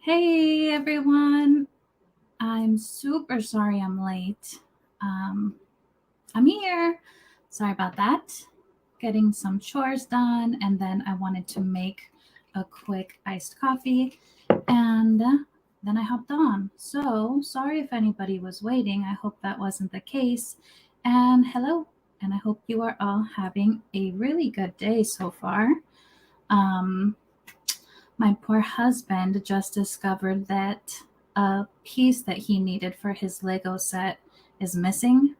Hey everyone, I'm super sorry I'm late. I'm here. Sorry about that. Getting some chores done, and then I wanted to make a quick iced coffee, and then I hopped on. So sorry if anybody was waiting. I hope that wasn't the case. And hello, and I hope you are all having a really good day so far. Um, my poor husband just discovered that a piece that he needed for his Lego set is missing.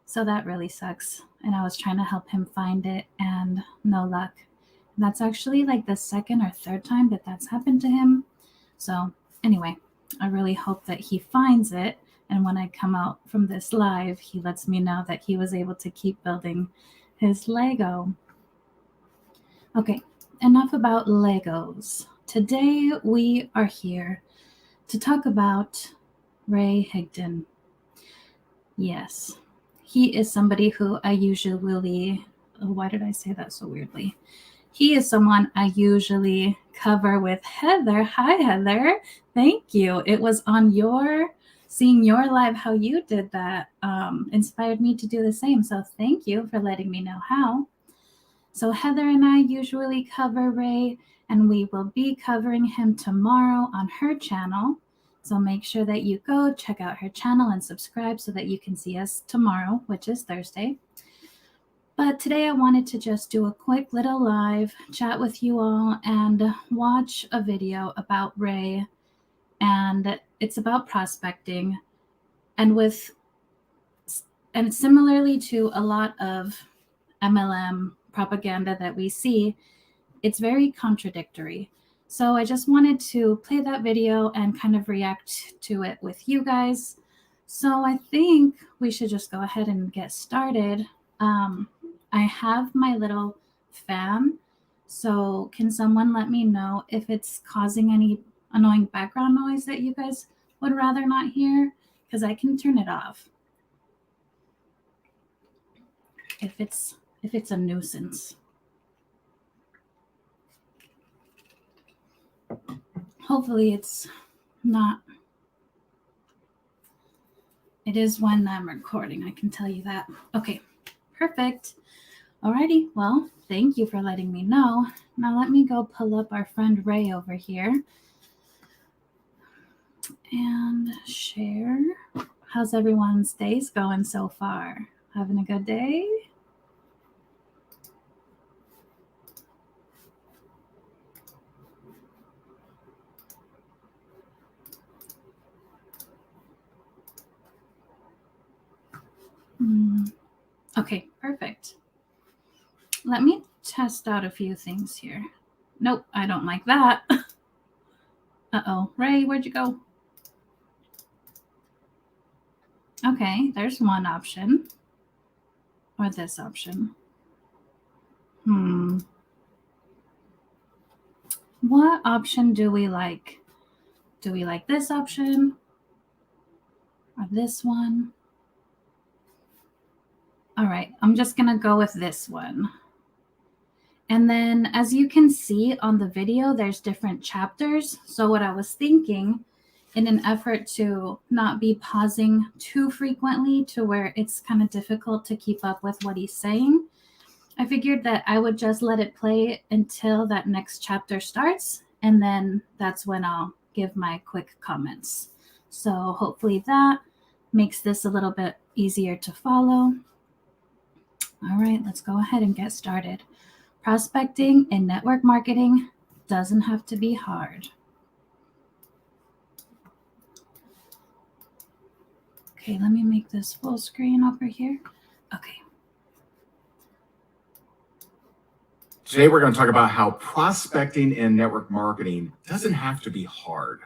So that really sucks. And I was trying to help him find it and no luck. And that's actually like the second or third time that that's happened to him. So, anyway, I really hope that he finds it. And when I come out from this live, he lets me know that he was able to keep building his Lego. Okay, enough about Legos. Today we are here to talk about Ray Higdon. Yes, he is somebody who I usually, why did I say that so weirdly? He is someone I usually cover with Heather. Hi, Heather. Thank you. It was on seeing your live how you did that inspired me to do the same. So thank you for letting me know how. So Heather and I usually cover Ray, and we will be covering him tomorrow on her channel. So make sure that you go check out her channel and subscribe so that you can see us tomorrow, which is Thursday. But today I wanted to just do a quick little live chat with you all and watch a video about Ray. And it's about prospecting. And similarly to a lot of MLM propaganda that we see, it's very contradictory. So I just wanted to play that video and kind of react to it with you guys. So I think we should just go ahead and get started. I have my little fan. So can someone let me know if it's causing any annoying background noise that you guys would rather not hear? Because I can turn it off if it's a nuisance. Hopefully it's not. It is when I'm recording, I can tell you that. Okay, perfect. Alrighty, well, thank you for letting me know. Now let me go pull up our friend Ray over here and share. How's everyone's days going so far? Having a good day? Okay, perfect. Let me test out a few things here. Nope, I don't like that. Uh-oh, Ray, where'd you go? Okay, there's one option. Or this option. What option do we like? Do we like this option? Or this one? All right, I'm just gonna go with this one. And then as you can see on the video, there's different chapters. So what I was thinking, in an effort to not be pausing too frequently to where it's kind of difficult to keep up with what he's saying, I figured that I would just let it play until that next chapter starts. And then that's when I'll give my quick comments. So hopefully that makes this a little bit easier to follow. All right, let's go ahead and get started. Prospecting in network marketing doesn't have to be hard. Okay, let me make this full screen over here. Okay. Today we're going to talk about how prospecting in network marketing doesn't have to be hard.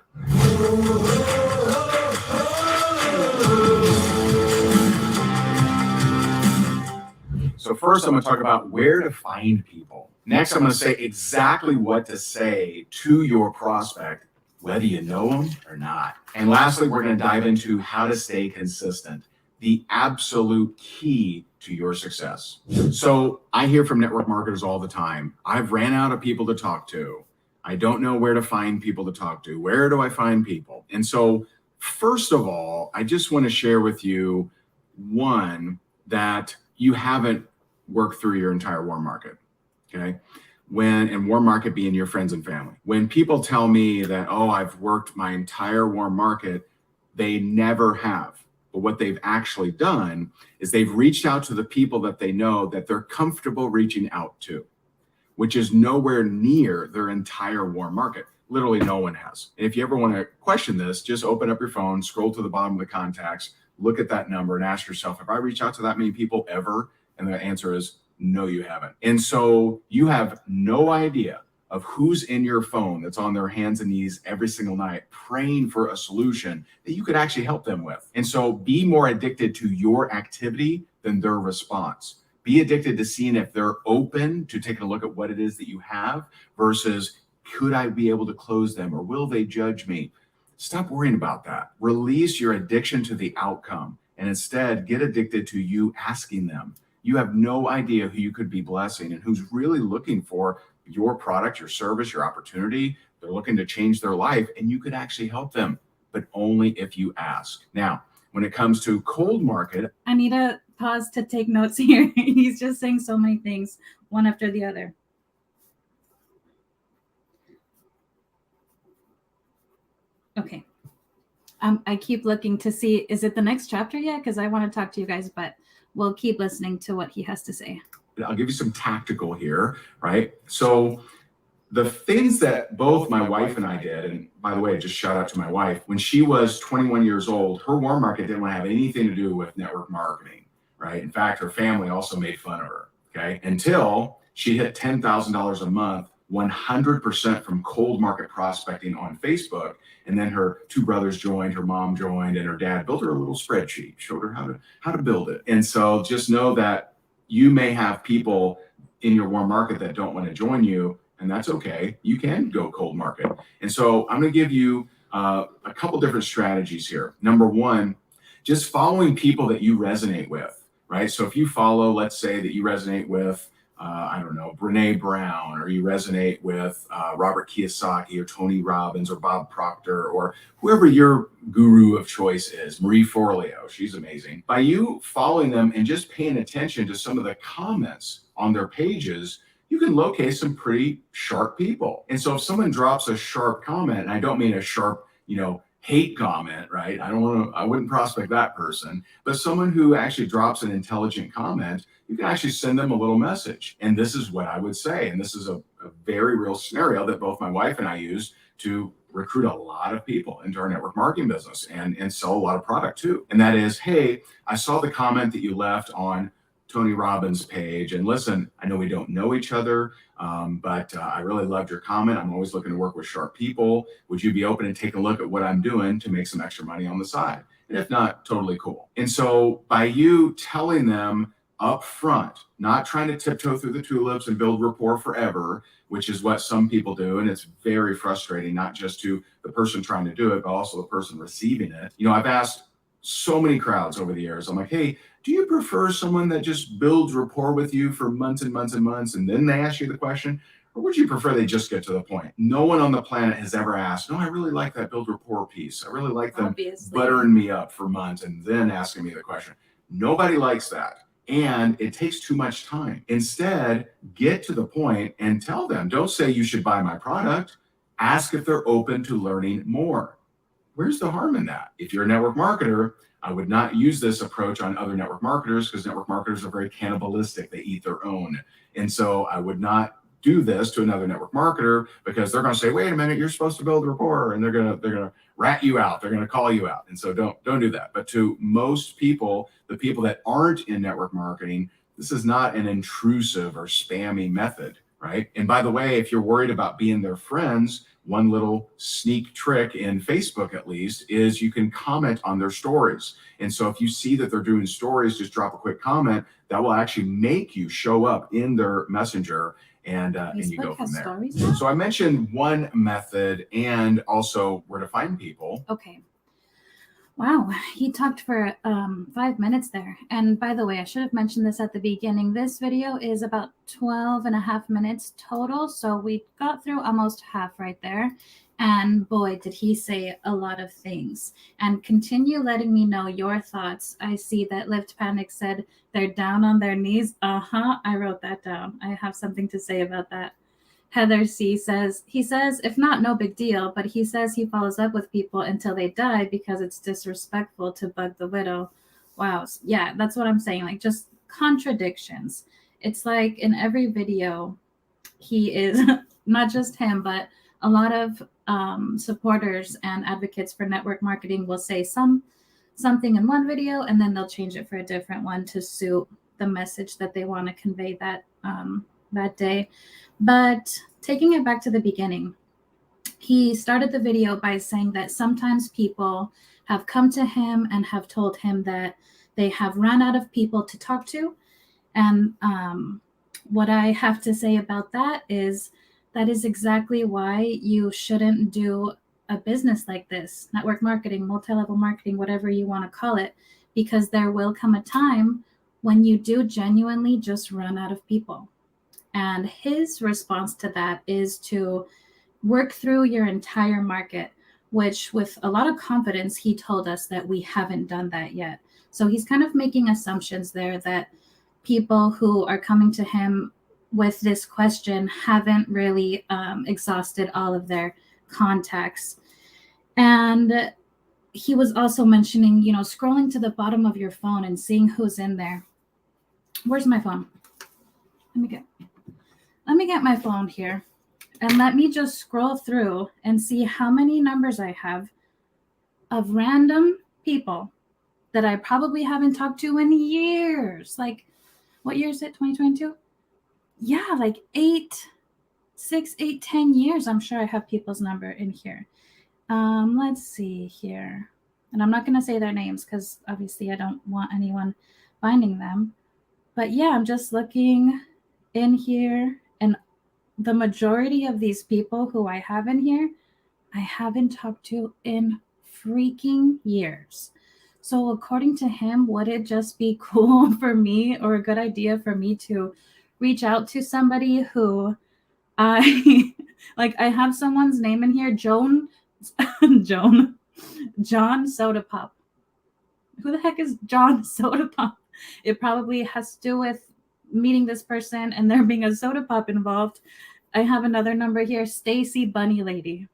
So first I'm going to talk about where to find people. Next I'm going to say exactly what to say to your prospect, whether you know them or not. And lastly, we're going to dive into how to stay consistent, the absolute key to your success. So I hear from network marketers all the time, I've ran out of people to talk to. I don't know where to find people to talk to. Where do I find people? And so, first of all, I just want to share with you one, that you haven't worked through your entire warm market. Okay. And warm market being your friends and family. When people tell me that, oh, I've worked my entire warm market, they never have. But what they've actually done is they've reached out to the people that they know that they're comfortable reaching out to, which is nowhere near their entire warm market. Literally no one has. And if you ever want to question this, just open up your phone, scroll to the bottom of the contacts, look at that number and ask yourself, have I reached out to that many people ever? And the answer is no, you haven't. And so you have no idea of who's in your phone that's on their hands and knees every single night praying for a solution that you could actually help them with. And so be more addicted to your activity than their response. Be addicted to seeing if they're open to taking a look at what it is that you have versus could I be able to close them or will they judge me? Stop worrying about that. Release your addiction to the outcome and instead get addicted to you asking them. You have no idea who you could be blessing and who's really looking for your product, your service, your opportunity. They're looking to change their life and you could actually help them, but only if you ask. Now, when it comes to cold market, I need to pause to take notes here. He's just saying so many things, one after the other. Okay. I keep looking to see, is it the next chapter yet? Because I want to talk to you guys, but we'll keep listening to what he has to say. I'll give you some tactical here, right? So the things that both my wife and I did, and by the way, just shout out to my wife, when she was 21 years old, her warm market didn't want to have anything to do with network marketing, right? In fact, her family also made fun of her, okay? Until she hit $10,000 a month, 100% from cold market prospecting on Facebook. And then her two brothers joined, her mom joined, and her dad built her a little spreadsheet, showed her how to build it. And so just know that you may have people in your warm market that don't want to join you, and that's okay. You can go cold market. And so I'm going to give you a couple different strategies here. Number one, just following people that you resonate with, right? So if you follow, let's say that you resonate with, I don't know, Brene Brown, or you resonate with Robert Kiyosaki or Tony Robbins or Bob Proctor or whoever your guru of choice is, Marie Forleo, she's amazing. By you following them and just paying attention to some of the comments on their pages, you can locate some pretty sharp people. And so if someone drops a sharp comment, and I don't mean a sharp, hate comment, right? I wouldn't prospect that person, but someone who actually drops an intelligent comment, you can actually send them a little message. And this is what I would say. And this is a very real scenario that both my wife and I use to recruit a lot of people into our network marketing business and sell a lot of product too. And that is, hey, I saw the comment that you left on Tony Robbins' page. And listen, I know we don't know each other, but I really loved your comment. I'm always looking to work with sharp people. Would you be open to take a look at what I'm doing to make some extra money on the side? And if not, totally cool. And so by you telling them up front, not trying to tiptoe through the tulips and build rapport forever, which is what some people do. And it's very frustrating, not just to the person trying to do it, but also the person receiving it. I've asked so many crowds over the years. I'm like, hey, do you prefer someone that just builds rapport with you for months and months and months, and then they ask you the question? Or would you prefer they just get to the point? No one on the planet has ever asked, no, I really like that build rapport piece. I really like them buttering me up for months and then asking me the question. Nobody likes that. And it takes too much time. Instead, get to the point and tell them, don't say you should buy my product. Ask if they're open to learning more. Where's the harm in that? If you're a network marketer, I would not use this approach on other network marketers because network marketers are very cannibalistic. They eat their own. And so I would not do this to another network marketer because they're going to say, wait a minute, you're supposed to build rapport, and they're going to rat you out. They're going to call you out. And so don't do that. But to most people, the people that aren't in network marketing, this is not an intrusive or spammy method, right? And by the way, if you're worried about being their friends, one little sneak trick in Facebook, at least, is you can comment on their stories. And so if you see that they're doing stories, just drop a quick comment that will actually make you show up in their messenger, and you go from there. So I mentioned one method and also where to find people. Okay. Wow, he talked for 5 minutes there. And by the way, I should have mentioned this at the beginning. This video is about 12 and a half minutes total. So we got through almost half right there. And boy, did he say a lot of things. And continue letting me know your thoughts. I see that Lift Panic said they're down on their knees. I wrote that down. I have something to say about that. Heather C says, he says, if not, no big deal, but he says he follows up with people until they die because it's disrespectful to bug the widow. Wow. Yeah, that's what I'm saying. Like, just contradictions. It's like in every video, he is not just him, but a lot of supporters and advocates for network marketing will say something in one video and then they'll change it for a different one to suit the message that they want to convey that day. But taking it back to the beginning, he started the video by saying that sometimes people have come to him and have told him that they have run out of people to talk to. And what I have to say about that is exactly why you shouldn't do a business like this, network marketing, multi-level marketing, whatever you want to call it, because there will come a time when you do genuinely just run out of people. And his response to that is to work through your entire market, which with a lot of confidence, he told us that we haven't done that yet. So he's kind of making assumptions there that people who are coming to him with this question haven't really exhausted all of their contacts. And he was also mentioning, scrolling to the bottom of your phone and seeing who's in there. Where's my phone? Let me get my phone here and let me just scroll through and see how many numbers I have of random people that I probably haven't talked to in years. Like, what year is it? 2022? Yeah, like 10 years. I'm sure I have people's number in here. Let's see here. And I'm not going to say their names because obviously I don't want anyone finding them. But yeah, I'm just looking in here, and the majority of these people who I have in here, I haven't talked to in freaking years. So according to him, would it just be cool for me, or a good idea for me, to reach out to somebody who I like? I have someone's name in here, John Soda Pop. Who the heck is John Soda Pop? It probably has to do with meeting this person and there being a soda pop involved. I have another number here, Stacy Bunny Lady.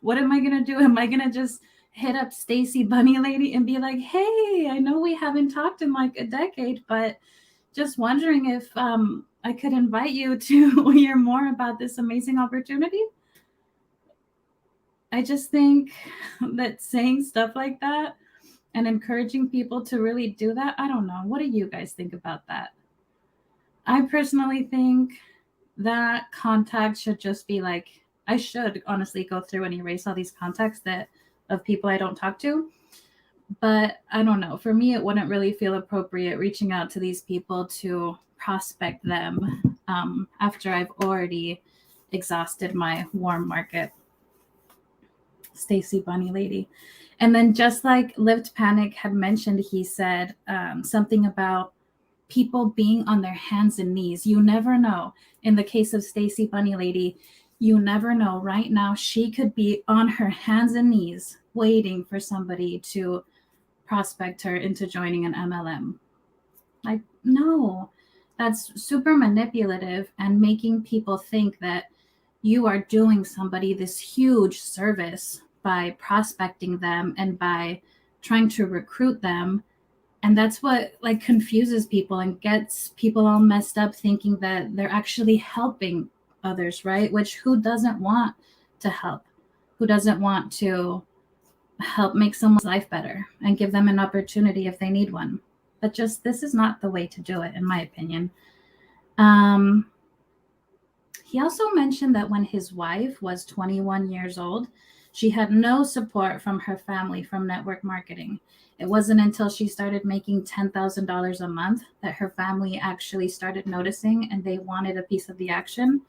What am I gonna do? Am I gonna just hit up Stacy Bunny Lady and be like, hey, I know we haven't talked in like a decade, but just wondering if I could invite you to hear more about this amazing opportunity? I just think that saying stuff like that and encouraging people to really do that, I don't know. What do you guys think about that? I personally think that contact should just be like, I should honestly go through and erase all these contacts of people I don't talk to. But I don't know. For me, it wouldn't really feel appropriate reaching out to these people to prospect them after I've already exhausted my warm market. Stacy Bunny Lady. And then just like Lived Panic had mentioned, he said something about people being on their hands and knees. You never know. In the case of Stacy Bunny Lady, you never know. Right now, she could be on her hands and knees waiting for somebody to prospect her into joining an MLM. Like, no, that's super manipulative and making people think that you are doing somebody this huge service by prospecting them and by trying to recruit them. And that's what like confuses people and gets people all messed up, thinking that they're actually helping others, right? Which, who doesn't want to help? Who doesn't want to help make someone's life better and give them an opportunity if they need one? But just, this is not the way to do it, in my opinion. He also mentioned that when his wife was 21 years old, she had no support from her family from network marketing. It wasn't until she started making $10,000 a month that her family actually started noticing and they wanted a piece of the action.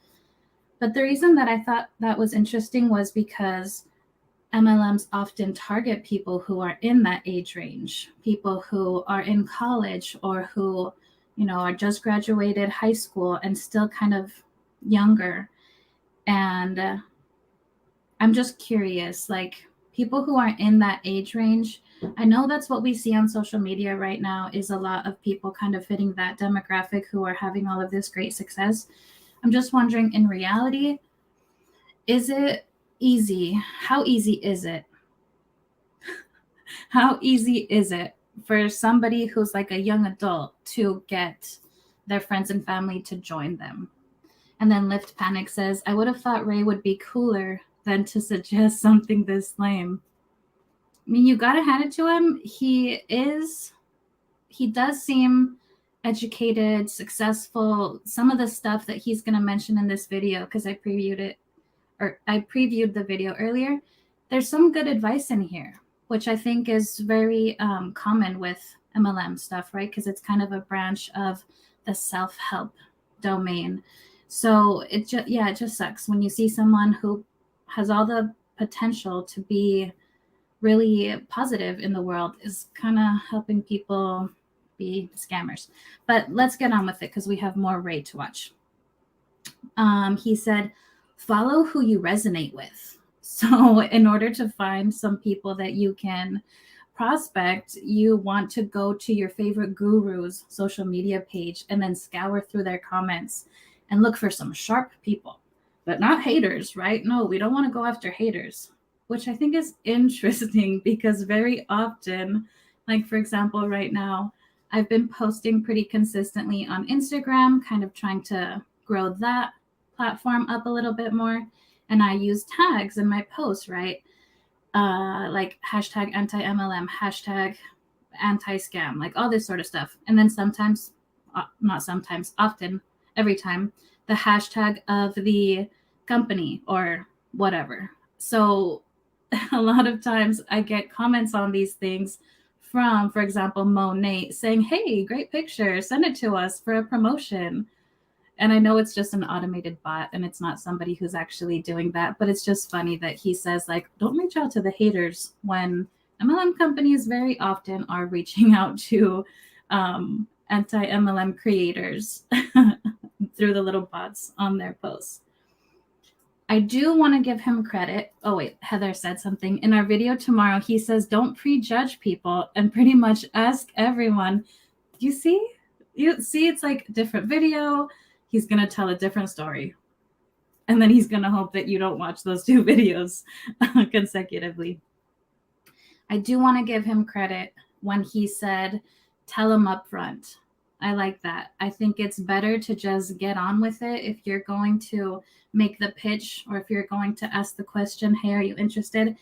But the reason that I thought that was interesting was because MLMs often target people who are in that age range, people who are in college or who, are just graduated high school and still kind of younger. And I'm just curious, like people who are in that age range, I know that's what we see on social media right now is a lot of people kind of fitting that demographic who are having all of this great success. I'm just wondering, in reality, is it easy? How easy is it? How easy is it for somebody who's like a young adult to get their friends and family to join them? And then Lift Panic says, I would have thought Ray would be cooler than to suggest something this lame. I mean, you gotta hand it to him. He does seem educated, successful. Some of the stuff that he's gonna mention in this video, because I previewed the video earlier, there's some good advice in here, which I think is very common with MLM stuff, right? Because it's kind of a branch of the self-help domain. So it just sucks when you see someone who has all the potential to be really positive in the world is kind of helping people be scammers. But let's get on with it because we have more Ray to watch. He said, follow who you resonate with. So in order to find some people that you can prospect, you want to go to your favorite guru's social media page and then scour through their comments and look for some sharp people, but not haters, right? No, we don't want to go after haters, which I think is interesting because very often, like for example, right now, I've been posting pretty consistently on Instagram, kind of trying to grow that platform up a little bit more. And I use tags in my posts, right? Like hashtag anti-MLM, hashtag anti-scam, like all this sort of stuff. And then sometimes, not sometimes, often, every time, the hashtag of the company or whatever. So a lot of times I get comments on these things from, for example, Monet saying, hey, great picture, send it to us for a promotion. And I know it's just an automated bot and it's not somebody who's actually doing that, but it's just funny that he says, like, don't reach out to the haters when MLM companies very often are reaching out to anti-MLM creators through the little bots on their posts. I do want to give him credit. Oh, wait, Heather said something. In our video tomorrow, he says, don't prejudge people and pretty much ask everyone. You see? It's like a different video. He's going to tell a different story. And then he's going to hope that you don't watch those two videos consecutively. I do want to give him credit when he said, tell them up front. I like that. I think it's better to just get on with it. If you're going to make the pitch or if you're going to ask the question, hey, are you interested?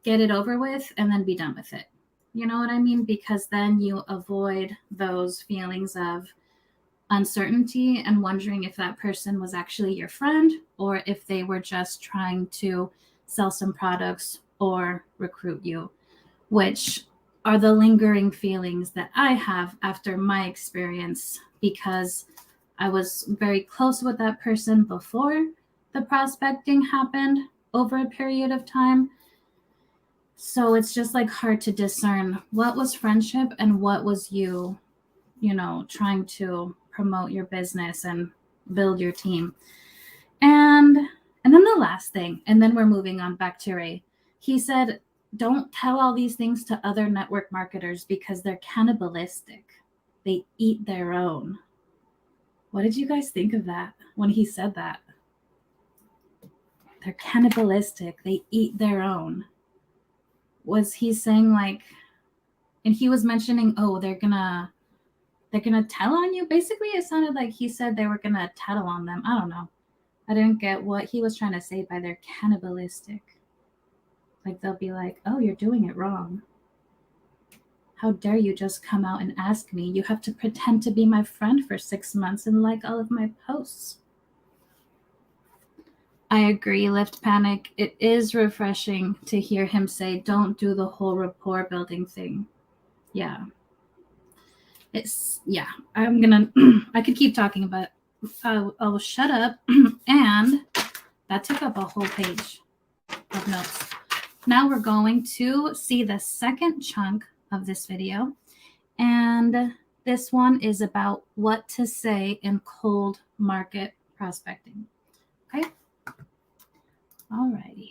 Get it over with and then be done with it. You know what I mean? Because then you avoid those feelings of uncertainty and wondering if that person was actually your friend or if they were just trying to sell some products or recruit you, which are the lingering feelings that I have after my experience, because I was very close with that person before the prospecting happened over a period of time. So it's just like hard to discern what was friendship and what was you trying to promote your business and build your team. And then the last thing, and then we're moving on back to Ray. He said, don't tell all these things to other network marketers because they're cannibalistic. They eat their own. What did you guys think of that when he said that? They're cannibalistic. They eat their own. Was he saying like, and he was mentioning, oh, they're gonna tell on you? Basically, it sounded like he said they were gonna tattle on them. I don't know. I didn't get what he was trying to say by they're cannibalistic. Like they'll be like, oh, you're doing it wrong. How dare you just come out and ask me? You have to pretend to be my friend for 6 months and like all of my posts. I agree, Lift Panic. It is refreshing to hear him say, don't do the whole rapport building thing. Yeah. I could keep talking, but I'll shut up. And that took up a whole page of notes. Now we're going to see the second chunk of this video. And this one is about what to say in cold market prospecting. Okay. Alrighty.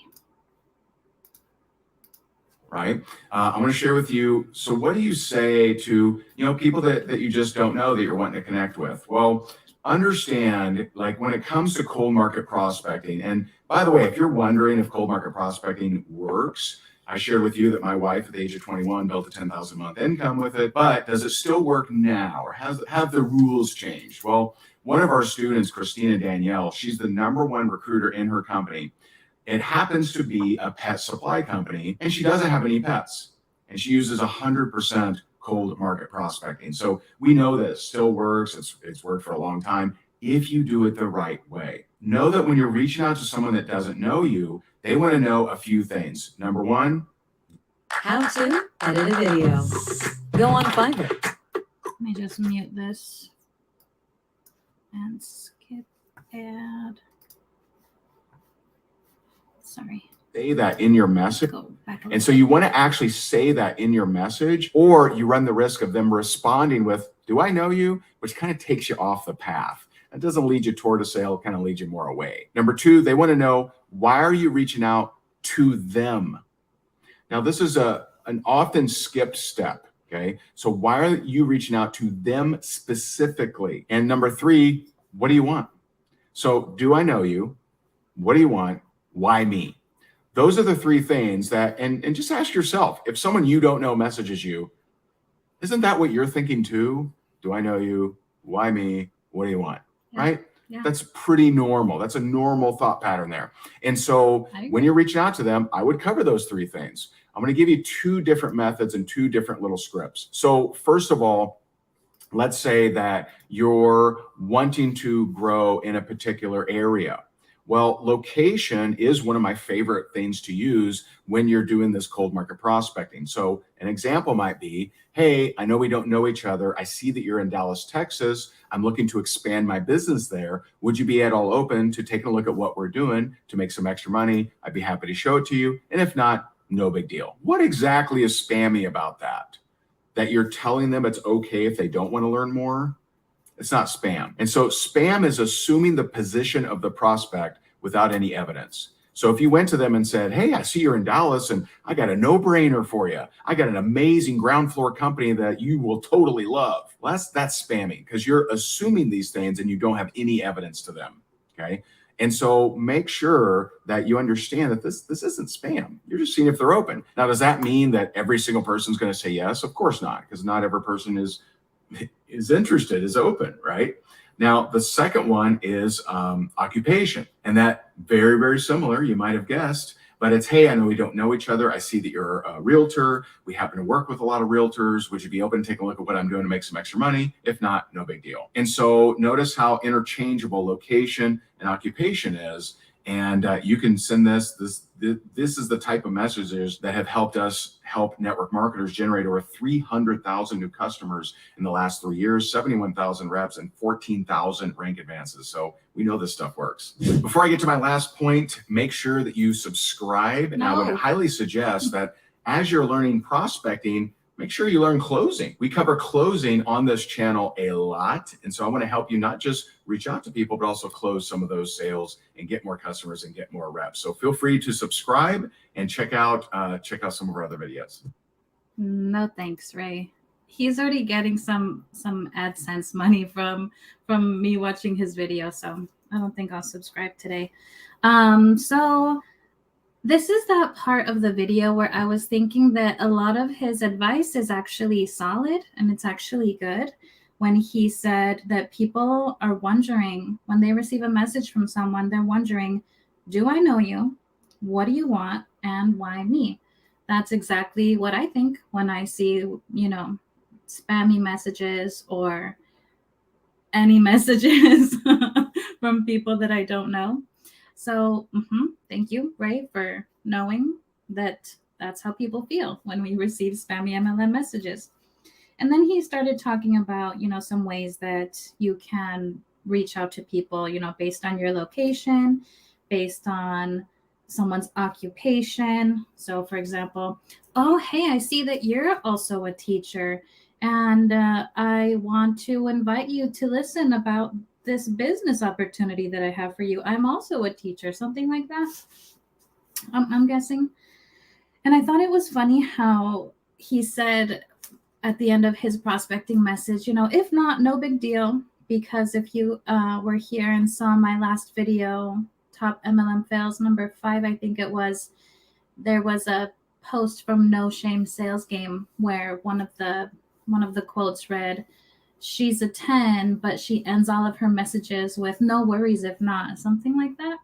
Right. I'm going to share with you. So what do you say to, people that you just don't know that you're wanting to connect with? Well, understand, like when it comes to cold market prospecting, and by the way, if you're wondering if cold market prospecting works, I shared with you that my wife at the age of 21 built a 10,000 a month income with it, but does it still work now, or have the rules changed? Well, one of our students, Christina Danielle, she's the #1 recruiter in her company. It happens to be a pet supply company, and she doesn't have any pets. And she uses 100% cold market prospecting. So we know that it still works. It's worked for a long time if you do it the right way. Know that when you're reaching out to someone that doesn't know you, they want to know a few things. Number one, how to edit a video. Go on Fiverr. Let me just mute this and skip ad. Sorry. Say that in your message. Go back a And so you want to actually say that in your message, or you run the risk of them responding with, "Do I know you?" Which kind of takes you off the path. That doesn't lead you toward a sale, kind of leads you more away. Number two, they want to know, why are you reaching out to them? Now, this is an often skipped step. Okay. So why are you reaching out to them specifically? And number three, what do you want? So do I know you? What do you want? Why me? Those are the three things that, and just ask yourself, if someone you don't know messages you, isn't that what you're thinking too? Do I know you? Why me? What do you want? Yeah. Right? Yeah. That's pretty normal. That's a normal thought pattern there. And so when you're reaching out to them, I would cover those three things. I'm going to give you 2 different methods and 2 different little scripts. So first of all, let's say that you're wanting to grow in a particular area. Well, location is one of my favorite things to use when you're doing this cold market prospecting. So an example might be, hey, I know we don't know each other. I see that you're in Dallas, Texas. I'm looking to expand my business there. Would you be at all open to taking a look at what we're doing to make some extra money? I'd be happy to show it to you. And if not, no big deal. What exactly is spammy about that? That you're telling them it's okay if they don't want to learn more? It's not spam. And so spam is assuming the position of the prospect without any evidence. So if you went to them and said, hey, I see you're in Dallas and I got a no-brainer for you. I got an amazing ground floor company that you will totally love. Well, that's spamming because you're assuming these things and you don't have any evidence to them. Okay. And so make sure that you understand that this isn't spam. You're just seeing if they're open. Now, does that mean that every single person is going to say yes? Of course not, because not every person is interested, is open, right? Now, the second one is occupation. And that very, very similar, you might have guessed, but it's, hey, I know we don't know each other. I see that you're a realtor. We happen to work with a lot of realtors. Would you be open to take a look at what I'm doing to make some extra money? If not, no big deal. And so notice how interchangeable location and occupation is. And you can send this is the type of messages that have helped us help network marketers generate over 300,000 new customers in the last 3 years, 71,000 reps, and 14,000 rank advances. So we know this stuff works. Before I get to my last point, make sure that you subscribe. And I would highly suggest that as you're learning prospecting, make sure you learn closing. We cover closing on this channel a lot. And so I want to help you not just reach out to people, but also close some of those sales and get more customers and get more reps. So feel free to subscribe and check out some of our other videos. No thanks, Ray. He's already getting some AdSense money from me watching his video, so I don't think I'll subscribe today. So this is that part of the video where I was thinking that a lot of his advice is actually solid and it's actually good. When he said that people are wondering, when they receive a message from someone, they're wondering, do I know you? What do you want? And why me? That's exactly what I think when I see, spammy messages or any messages from people that I don't know. So thank you, Ray, for knowing that that's how people feel when we receive spammy MLM messages. And then he started talking about, some ways that you can reach out to people, based on your location, based on someone's occupation. So, for example, oh, hey, I see that you're also a teacher, and I want to invite you to listen about this business opportunity that I have for you. I'm also a teacher, something like that. I'm guessing. And I thought it was funny how he said at the end of his prospecting message, if not, no big deal. Because if you were here and saw my last video, top MLM fails number 5, I think it was, there was a post from No Shame Sales Game where one of the quotes read, "She's a 10, but she ends all of her messages with no worries if not," something like that.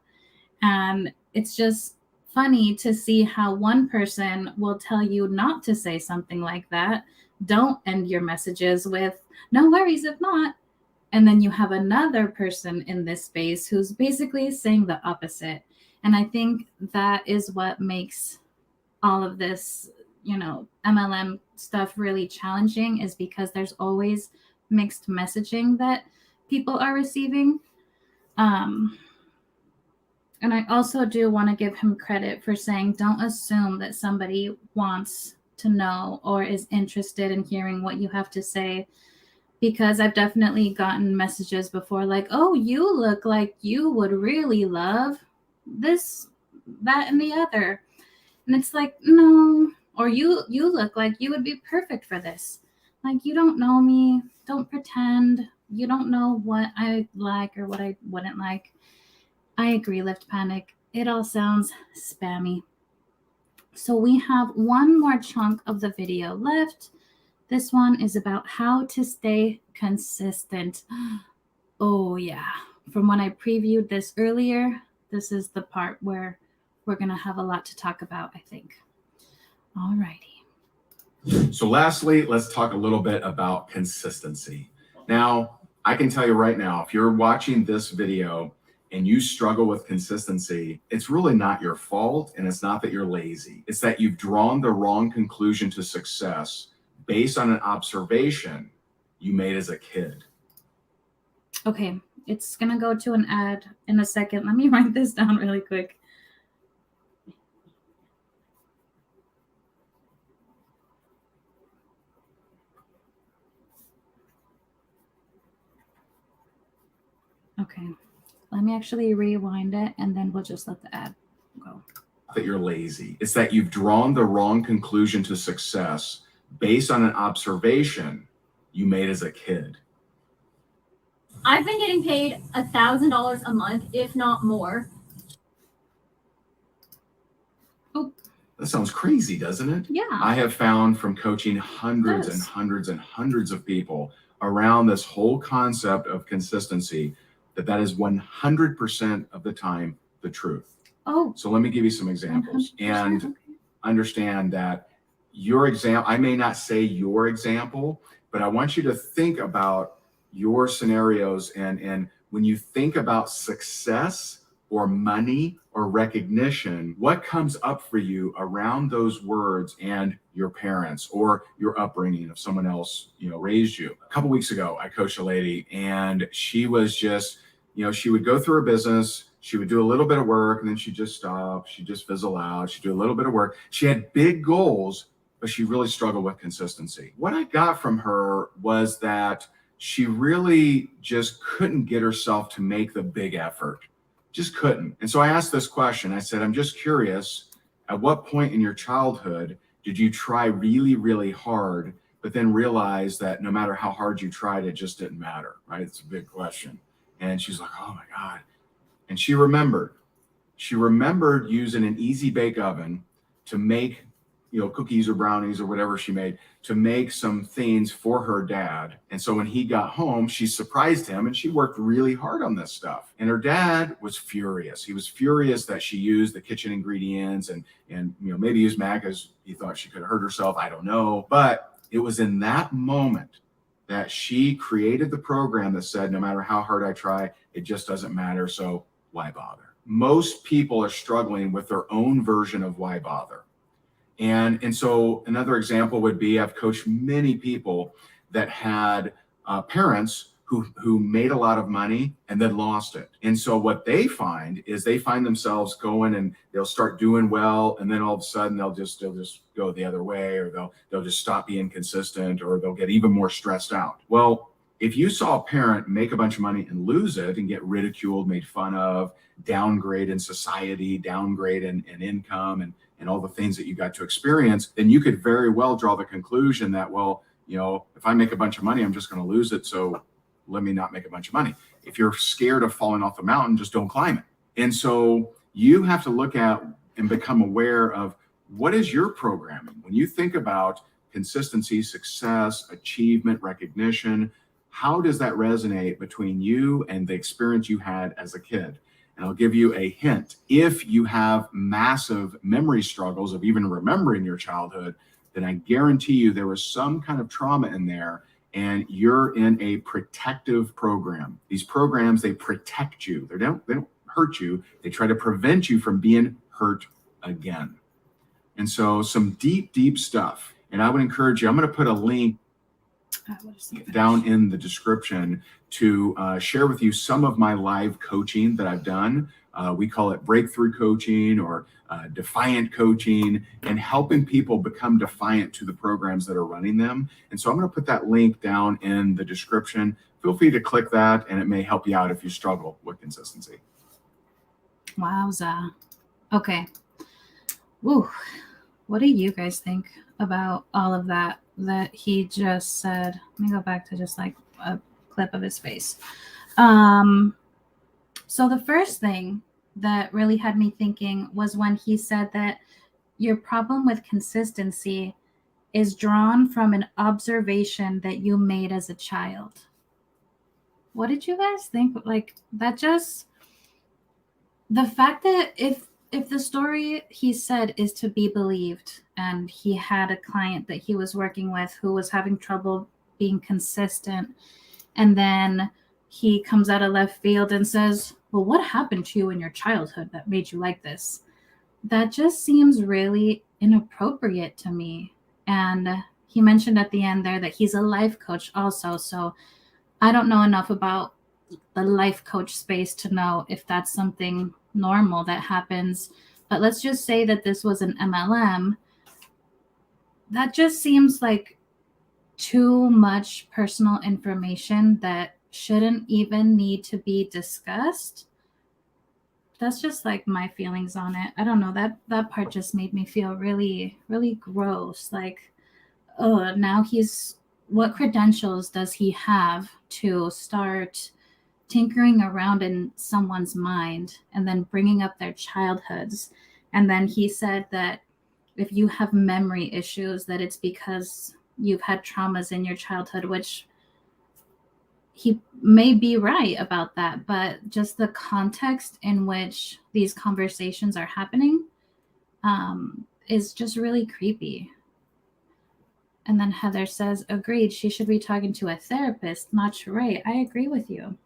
And it's just funny to see how one person will tell you not to say something like that. Don't end your messages with no worries if not. And then you have another person in this space who's basically saying the opposite. And I think that is what makes all of this, MLM stuff really challenging, is because there's always mixed messaging that people are receiving. And I also do want to give him credit for saying, don't assume that somebody wants to know or is interested in hearing what you have to say. Because I've definitely gotten messages before like, oh, you look like you would really love this, that, and the other. And it's like, no. Or you look like you would be perfect for this. Like, you don't know me. Don't pretend. You don't know what I like or what I wouldn't like. I agree, Lift Panic. It all sounds spammy. So we have one more chunk of the video left. This one is about how to stay consistent. Oh, yeah. From when I previewed this earlier, this is the part where we're going to have a lot to talk about, I think. All righty. So lastly, let's talk a little bit about consistency. Now, I can tell you right now, if you're watching this video and you struggle with consistency, it's really not your fault, and it's not that you're lazy. It's that you've drawn the wrong conclusion to success based on an observation you made as a kid. Okay, it's going to go to an ad in a second. Let me write this down really quick. Okay, let me actually rewind it, and then we'll just let the ad go. That you're lazy. It's that you've drawn the wrong conclusion to success based on an observation you made as a kid. I've been getting paid $1,000 a month, if not more. Oh, that sounds crazy, doesn't it? Yeah. I have found from coaching hundreds and hundreds and hundreds of people around this whole concept of consistency that is 100% of the time the truth. Oh. So let me give you some examples and understand that your example, I may not say your example, but I want you to think about your scenarios, and when you think about success or money or recognition, what comes up for you around those words and your parents or your upbringing if someone else, raised you. A couple weeks ago, I coached a lady, and she was just, she would go through her business. She would do a little bit of work, and then she'd just stop. She'd just fizzle out. She'd do a little bit of work. She had big goals, but she really struggled with consistency. What I got from her was that she really just couldn't get herself to make the big effort. Just couldn't. And so I asked this question. I said, I'm just curious, at what point in your childhood did you try really, really hard, but then realize that no matter how hard you tried, it just didn't matter, right? It's a big question. And she's like, oh my God. And she remembered using an easy bake oven to make, cookies or brownies or whatever she made, to make some things for her dad. And so when he got home, she surprised him, and she worked really hard on this stuff. And her dad was furious. He was furious that she used the kitchen ingredients and maybe used Mac because he thought she could hurt herself. I don't know. But it was in that moment that she created the program that said, no matter how hard I try, it just doesn't matter. So why bother? Most people are struggling with their own version of why bother. And so another example would be, I've coached many people that had parents who made a lot of money and then lost it. And so what they find is they find themselves going and they'll start doing well, and then all of a sudden they'll just go the other way, or they'll just stop being consistent, or they'll get even more stressed out. Well, if you saw a parent make a bunch of money and lose it and get ridiculed, made fun of, downgrade in society, downgrade in income, and all the things that you got to experience, then you could very well draw the conclusion that, well, if I make a bunch of money, I'm just going to lose it. So let me not make a bunch of money. If you're scared of falling off the mountain, just don't climb it. And so you have to look at and become aware of what is your programming. When you think about consistency, success, achievement, recognition, how does that resonate between you and the experience you had as a kid? And I'll give you a hint. If you have massive memory struggles of even remembering your childhood, then I guarantee you there was some kind of trauma in there, and you're in a protective program. These programs, they protect you. They don't hurt you. They try to prevent you from being hurt again. And so some deep, deep stuff. And I would encourage you, I'm going to put a link down in the description to share with you some of my live coaching that I've done. We call it breakthrough coaching or defiant coaching, and helping people become defiant to the programs that are running them. And so I'm going to put that link down in the description. Feel free to click that, and it may help you out if you struggle with consistency. Wowza. Okay. Woo. What do you guys think about all of that he just said? Let me go back to just like a clip of his face. So the first thing that really had me thinking was when he said that your problem with consistency is drawn from an observation that you made as a child. What did you guys think? Like, that just, the fact that if the story he said is to be believed, and he had a client that he was working with who was having trouble being consistent, and then he comes out of left field and says, well, what happened to you in your childhood that made you like this? That just seems really inappropriate to me. And he mentioned at the end there that he's a life coach also. So I don't know enough about the life coach space to know if that's something normal that happens. But let's just say that this was an MLM. That just seems like too much personal information that shouldn't even need to be discussed. That's just like my feelings on it. I don't know, that part just made me feel really, really gross. Like, oh, now what credentials does he have to start tinkering around in someone's mind and then bringing up their childhoods? And then he said that if you have memory issues, that it's because you've had traumas in your childhood, which he may be right about that, but just the context in which these conversations are happening is just really creepy. And then Heather says, agreed, she should be talking to a therapist, not Sheree. I agree with you.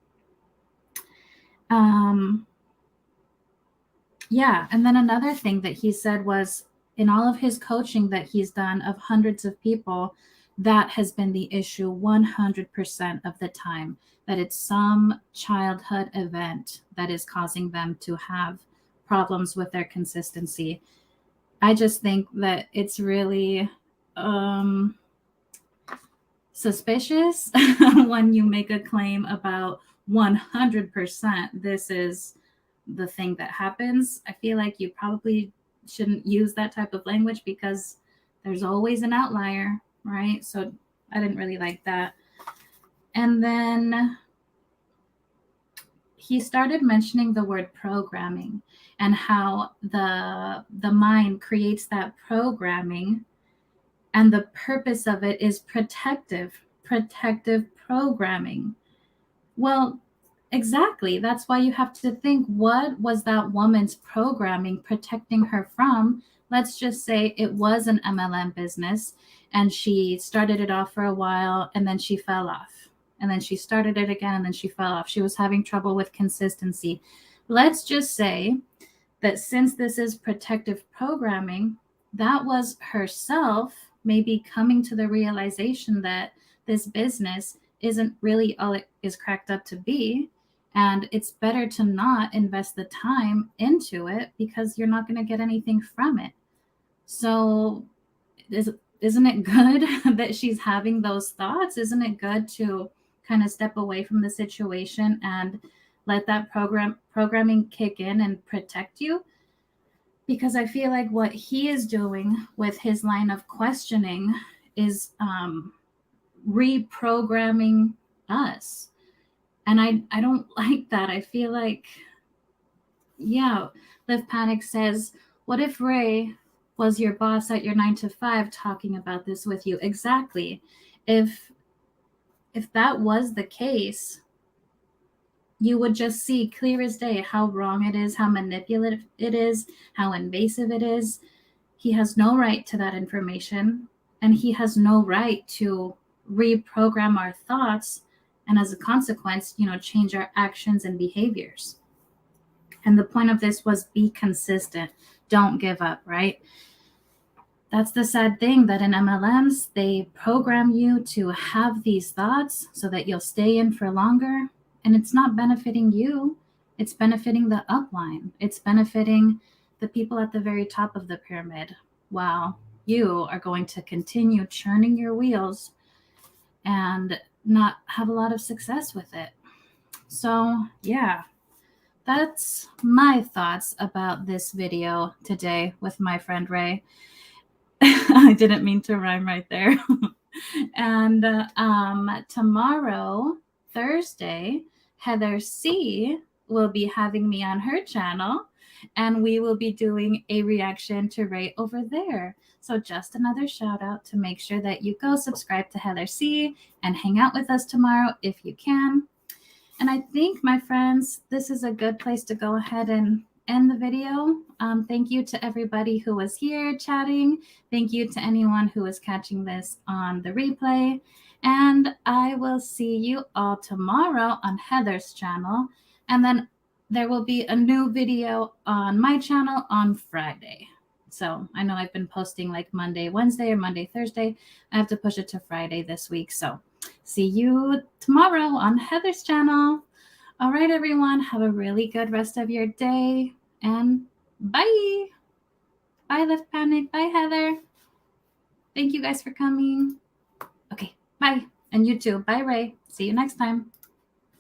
Yeah, and then another thing that he said was, in all of his coaching that he's done of hundreds of people, that has been the issue 100% of the time, that it's some childhood event that is causing them to have problems with their consistency. I just think that it's really suspicious when you make a claim about 100% this is the thing that happens. I feel like you probably shouldn't use that type of language because there's always an outlier, right? So I didn't really like that. And then he started mentioning the word programming and how the mind creates that programming, and the purpose of it is protective programming. Well, exactly. That's why you have to think, what was that woman's programming protecting her from? Let's just say it was an MLM business and she started it off for a while and then she fell off. And then she started it again and then she fell off. She was having trouble with consistency. Let's just say that since this is protective programming, that was herself maybe coming to the realization that this business isn't really all it is cracked up to be. And it's better to not invest the time into it because you're not going to get anything from it. So, isn't it good that she's having those thoughts? Isn't it good to kind of step away from the situation and let that programming kick in and protect you? Because I feel like what he is doing with his line of questioning is reprogramming us. And I don't like that. I feel like, yeah, Liv Panic says, what if Ray was your boss at your 9 to 5 talking about this with you? Exactly. If that was the case, you would just see clear as day how wrong it is, how manipulative it is, how invasive it is. He has no right to that information, and he has no right to reprogram our thoughts and, as a consequence, change our actions and behaviors. And the point of this was be consistent. Don't give up, right? That's the sad thing, that in MLMs, they program you to have these thoughts so that you'll stay in for longer. And it's not benefiting you. It's benefiting the upline. It's benefiting the people at the very top of the pyramid, while you are going to continue churning your wheels and not have a lot of success with it. So, yeah, that's my thoughts about this video today with my friend Ray. I didn't mean to rhyme right there. And tomorrow, Thursday, Heather C will be having me on her channel, and we will be doing a reaction to Ray over there. So just another shout out to make sure that you go subscribe to Heather C and hang out with us tomorrow if you can. And I think, my friends, this is a good place to go ahead and end the video. Thank you to everybody who was here chatting. Thank you to anyone who is catching this on the replay. And I will see you all tomorrow on Heather's channel. And then there will be a new video on my channel on Friday. So I know I've been posting like Monday, Wednesday, or Monday, Thursday. I have to push it to Friday this week. So see you tomorrow on Heather's channel. All right, everyone, have a really good rest of your day, and bye. Bye, Lift Panic. Bye, Heather. Thank you guys for coming. Okay, bye. And you too. Bye, Ray. See you next time.